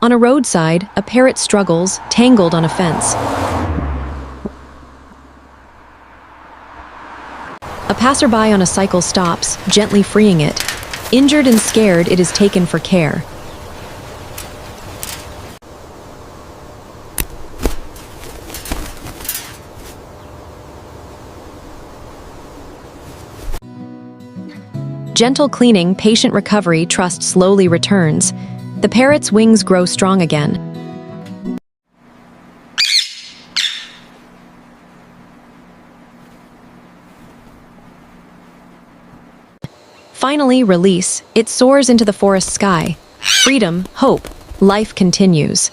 On a roadside, a parrot struggles, tangled on a fence. A passerby on a cycle stops, gently freeing it. Injured and scared, it is taken for care. Gentle cleaning, patient recovery, trust slowly returns. The parrot's wings grow strong again. Finally, release. It soars into the forest sky. Freedom, hope, life continues.